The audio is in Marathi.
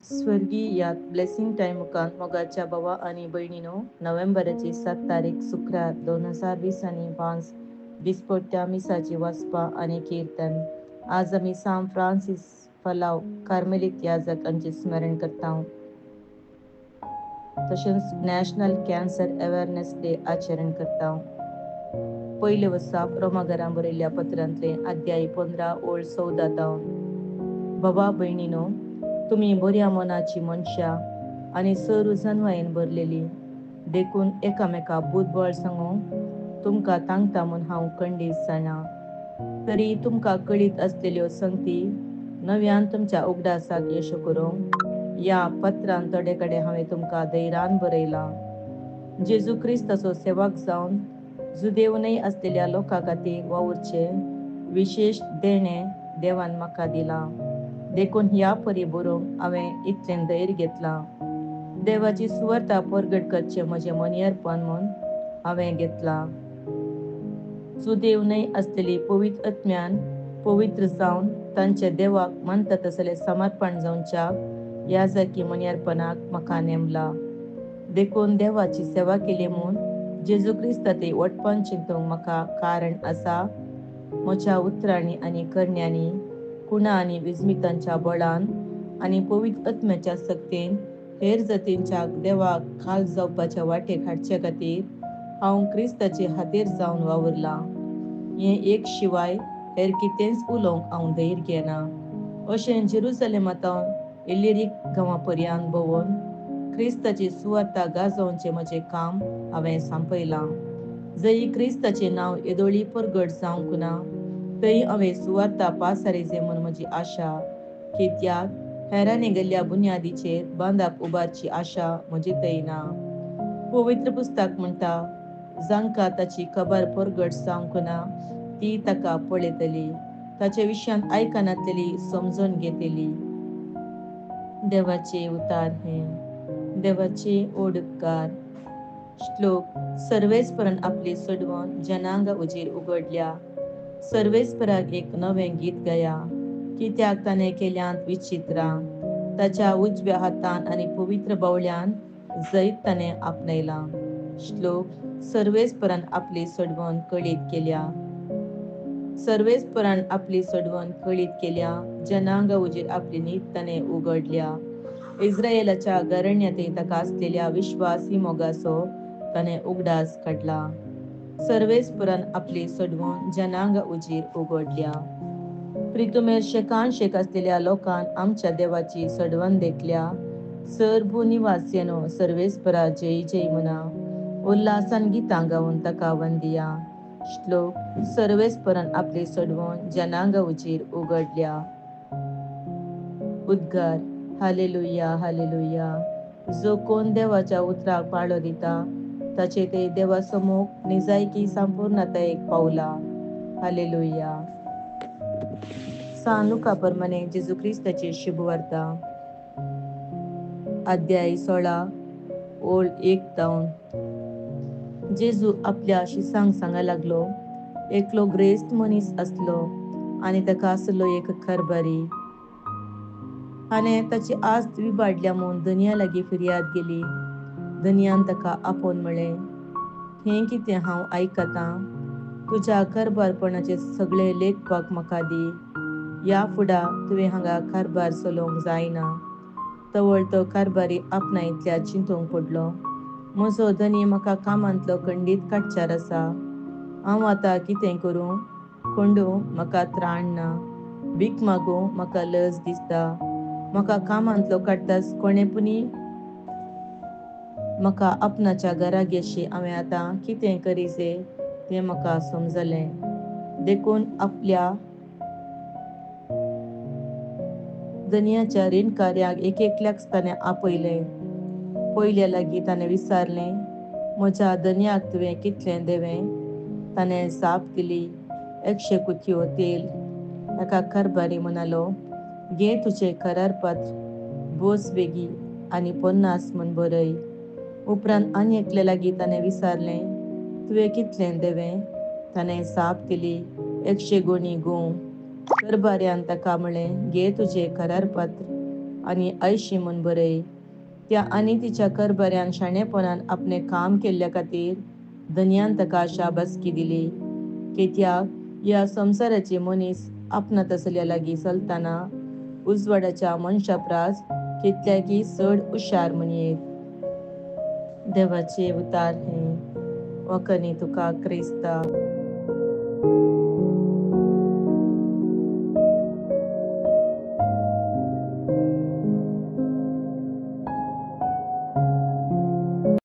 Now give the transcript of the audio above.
स्वर्गीयात ब्लेसिंग टाइम मुखान मोगाच्या भावा आणि भयणीनो नोव्हेंबराची 7 तारीख शुक्रार 2020 आणि 5 दिसपट्ट्या मिसाची वाचपा आणि कीर्तन. आज आम्ही सांत फ्रांसिस फलाव कार्मेलित याजकांचे स्मरण करता. तसेच नॅशनल कॅन्सर अवेअरनेस डे आचरण करता. पहिले वसाप रोमाघरां बरयल्ल्या पत्रांतले अध्याय 15 ओळ 14. बाबा बहिणीनो, तुम्ही बऱ्या मनाची मनशा आणि सरू जन्वायेन भरलेली देखून एकामेका बुधबळ सांगू तुमका तांगता म्हूण हांव खंडीत जाणा. तरी तुमका कळीत असलेल्यो संगती नव्यान तुमच्या उगडासाक यशो करूंक या पत्रांत थोडे कडेन हांवें तुमका धैर्यान बरयला. जेजू क्रिस्ताचो सेवक जावन जुदेवनय असलेल्या लोकां खातीर वावुरचे विशेष देणे देवान म्हाका दिला. देखून ह्या परी बरोवंक हांवें इतलें धैर्य घेतलां. देवाची सुवार्ता परगट करचें म्हजें मनियरपण म्हूण हांवें घेतलां. सुदैव न्हय असलेली पवित्र आत्म्यान पवित्र जावन तांचे देवाक मानता तसले समर्पण जावच्या याजकी मनियरपणाक म्हाका नेमला. देखून देवाची सेवा केली म्हूण जेजू क्रिस्ताचे वटपण चिंतूंक म्हाका कारण आसा. म्हज्या उतरांनी आनी करण्यांनी कुणा आनी विस्मितांच्या बळान आनी पवित्र आत्म्याच्या सक्तीन हेर जातींच्या देवाक खाल जावपाच्या वाटेक हाडचे खातीर हांव क्रिस्ताचे हातीर जावन वावुरलां. हें एक शिवाय हेर कितेंच उलोवंक हांव धैर्य घेना. अशें जेरुसलेमांतल्यान इल्लिरीक गांवां भोंवून क्रिस्ताची सुवार्ता गाजोवचें म्हजें काम हांवें सांपयलां. जंय क्रिस्ताचें नांव येदोळी परगट जावंक ना थंय हांवें सुवार्ता पासारीजे म्हूण म्हजी आशा. कित्याक हेरांनी गेल्ल्या बुन्यादीचेर बांदप उबारची आशा म्हजी थंय ना. पवित्र पुस्तक म्हणटा, जांकां ताची खबर परगट जावंक ना ती ताका पळयतली, ताचे विशयांत आयकनातलेली समजून घेतली. देवाचे उतार हें. देवाचे ओडकार. श्लोक. सर्वेस्परान आपली सोडवण जनांग उजेर उगडल्या. सर्वेस्पराक एक नवें गीत गाया, कित्याक ताणें केल्यांत विचित्रां. ताच्या उजव्या हातान आनी पवित्र बावळ्यान जैत ताणें आपणयलां. श्लोक. सर्वेस्परान आपली सोडवण कळीत केल्या. सर्वेस्परान आपली सोडवण कळीत केल्या, जनांग उजेर आपली न्हीद ताणें उगडल्या. इस्रायेलाच्या घराण्यांतय ताका आसलेल्या विश्वासी मोगाचो ताणें उगडास काडला. सर्वेस्परान आपली सोडवण जनांग उजेर उगडल्या. प्रितुमेर शेक असलेल्या लोकान आमच्या देवाची सोडवण देखल्या. सर भूनिवासियानो, सर्वेस्परा जय जय म्हणा. उल्हासान गितां गावून ताका वंदिया. श्लोक. सर्वेस्परान आपली सोडवण जनांग उजेर उगडल्या. उद्गार. Hallelujah, hallelujah. जो कोण देवाच्या उतराक पाळो दिता ताचे ते देवासमूह निजायकी संपूर्णतायेक पावला. हालेलुया. सान लुका प्रमाणे जेजू क्रिस्ताची शुभवार्ता. अध्याय 16 ओळ 1 जेजू आपल्या शिसांक सांगा लागलो, एकलो ग्रेस्त मनीस असलो आनी ताका आसलो एक खरबारी. हाणें ताची आस्त विबाडल्या म्हूण धनिया लागीं फिर्याद गेली. धनियान ताका आपोवन म्हळें, हें कितें हांव आयकतां, तुज्या खरबारपणाचे सगळे लेखपाक म्हाका दी. ह्या फुडां तुवें हांगा कारबार चलोवंक जायना. तवळ तो कारबारी आपणायतल्या चिंतूंक पडलो, म्हजो धनी म्हाका कामांतलो खंडीत काडच्यार आसा. हांव आतां कितें करूं? कोंडूं म्हाका त्राण ना. भीक मागूं म्हाका लज दिसता. म्हाका कामांतलो काडटास कोणेपणी म्हाका आपणाच्या घरा गेशी हांवें आतां कितें करीजे तें म्हाका समजलें. देखून आपल्या धनियाच्या रीणकार्याक एकल्याक ताणें आपयलें. पयल्या लागीं ताणें विचारलें, म्हज्या धन्याक तुवें कितलें देवें? ताणें जाप दिली, 100 कुतयो तेल. ताका कारबारी म्हणालो, घे तुजें करारपत्र, बोस बेगी आनी 50 म्हूण बरय. उपरांत आनी एकले लागीं ताणें विचारलें, तुवें कितलें देवें? ताणें जाप दिली, 100 गोणी गूं. कारबाऱ्यान ताका म्हळें, घे तुजें करारपत्र आनी ऐशी म्हूण बरय. त्या आनी तिच्या करबऱ्यान शाणेपणान आपणे काम केल्ल्या खातीर धन्यान ताका शाबासकी दिली. कित्याक ह्या संवसाराचे मनीस आपणा तसल्या लागीं चलतना उजवाडाच्या मनशापरास कितल्याकी चड हुशार म्हणयेत. देवाचे उतार हे वखनी तुका क्रिस्ता.